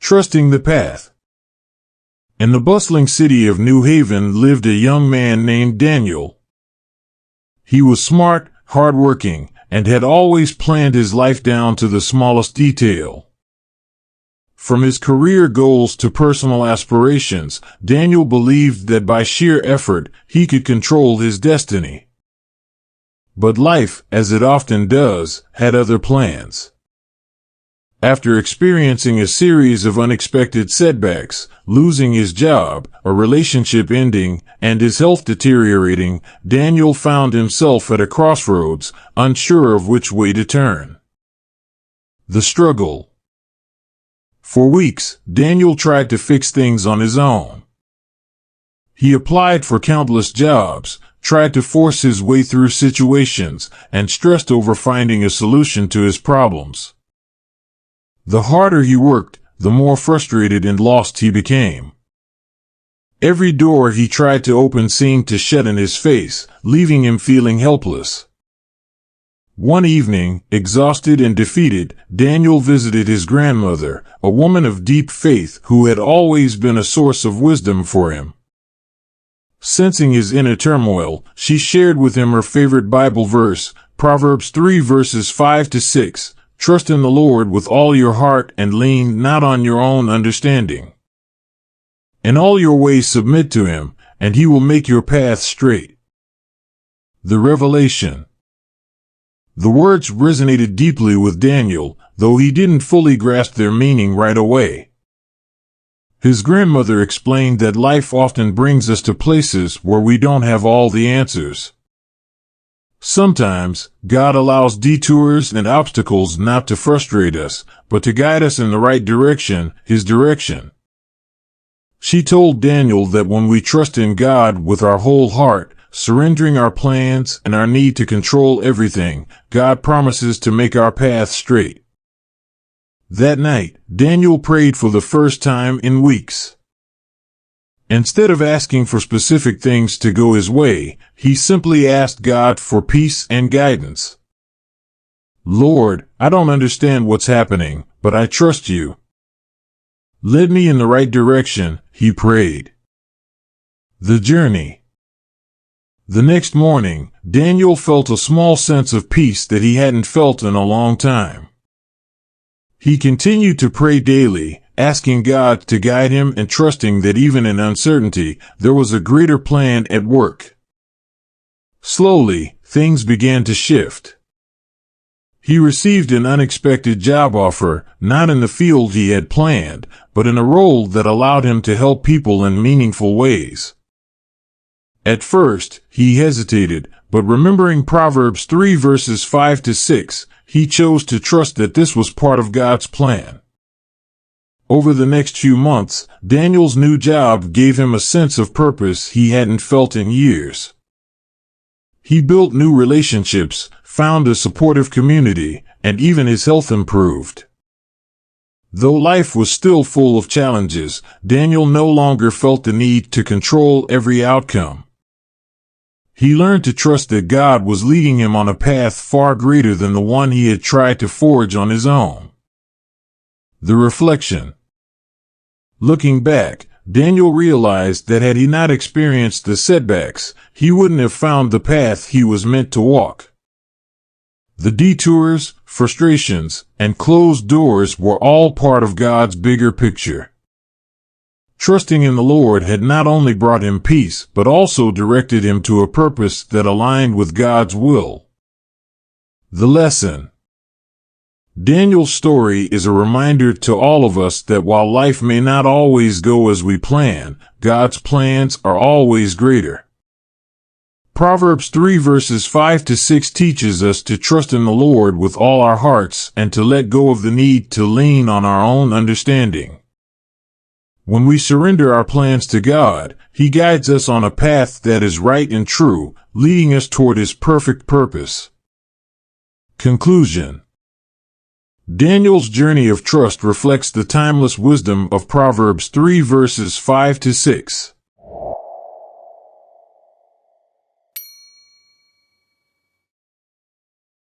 Trusting the path. In the bustling city of New Haven lived a young man named Daniel. He was smart, hardworking, and had always planned his life down to the smallest detail. From his career goals to personal aspirations, Daniel believed that by sheer effort, he could control his destiny. But life, as it often does, had other plans. After experiencing a series of unexpected setbacks, losing his job, a relationship ending, and his health deteriorating, Daniel found himself at a crossroads, unsure of which way to turn. The struggle. For weeks, Daniel tried to fix things on his own. He applied for countless jobs, tried to force his way through situations, and stressed over finding a solution to his problems. The harder he worked, the more frustrated and lost he became. Every door he tried to open seemed to shut in his face, leaving him feeling helpless. One evening, exhausted and defeated, Daniel visited his grandmother, a woman of deep faith who had always been a source of wisdom for him. Sensing his inner turmoil, she shared with him her favorite Bible verse, Proverbs 3 verses 5 to 6. Trust in the Lord with all your heart and lean not on your own understanding. In all your ways submit to him, and he will make your path straight. The revelation. The words resonated deeply with Daniel, though he didn't fully grasp their meaning right away. His grandmother explained that life often brings us to places where we don't have all the answers. Sometimes, God allows detours and obstacles not to frustrate us, but to guide us in the right direction, His direction. She told Daniel that when we trust in God with our whole heart, surrendering our plans and our need to control everything, God promises to make our path straight. That night, Daniel prayed for the first time in weeks. Instead of asking for specific things to go his way, he simply asked God for peace and guidance. Lord, I don't understand what's happening, but I trust you. Lead me in the right direction, he prayed. The journey. The next morning, Daniel felt a small sense of peace that he hadn't felt in a long time. He continued to pray daily, asking God to guide him and trusting that even in uncertainty, there was a greater plan at work. Slowly, things began to shift. He received an unexpected job offer, not in the field he had planned, but in a role that allowed him to help people in meaningful ways. At first, he hesitated, but remembering Proverbs 3 verses 5 to 6, he chose to trust that this was part of God's plan. Over the next few months, Daniel's new job gave him a sense of purpose he hadn't felt in years. He built new relationships, found a supportive community, and even his health improved. Though life was still full of challenges, Daniel no longer felt the need to control every outcome. He learned to trust that God was leading him on a path far greater than the one he had tried to forge on his own. The reflection. Looking back, Daniel realized that had he not experienced the setbacks, he wouldn't have found the path he was meant to walk. The detours, frustrations, and closed doors were all part of God's bigger picture. Trusting in the Lord had not only brought him peace, but also directed him to a purpose that aligned with God's will. The lesson. Daniel's story is a reminder to all of us that while life may not always go as we plan, God's plans are always greater. Proverbs 3 verses 5 to 6 teaches us to trust in the Lord with all our hearts and to let go of the need to lean on our own understanding. When we surrender our plans to God, He guides us on a path that is right and true, leading us toward His perfect purpose. Conclusion. Daniel's journey of trust reflects the timeless wisdom of Proverbs 3 verses 5 to 6.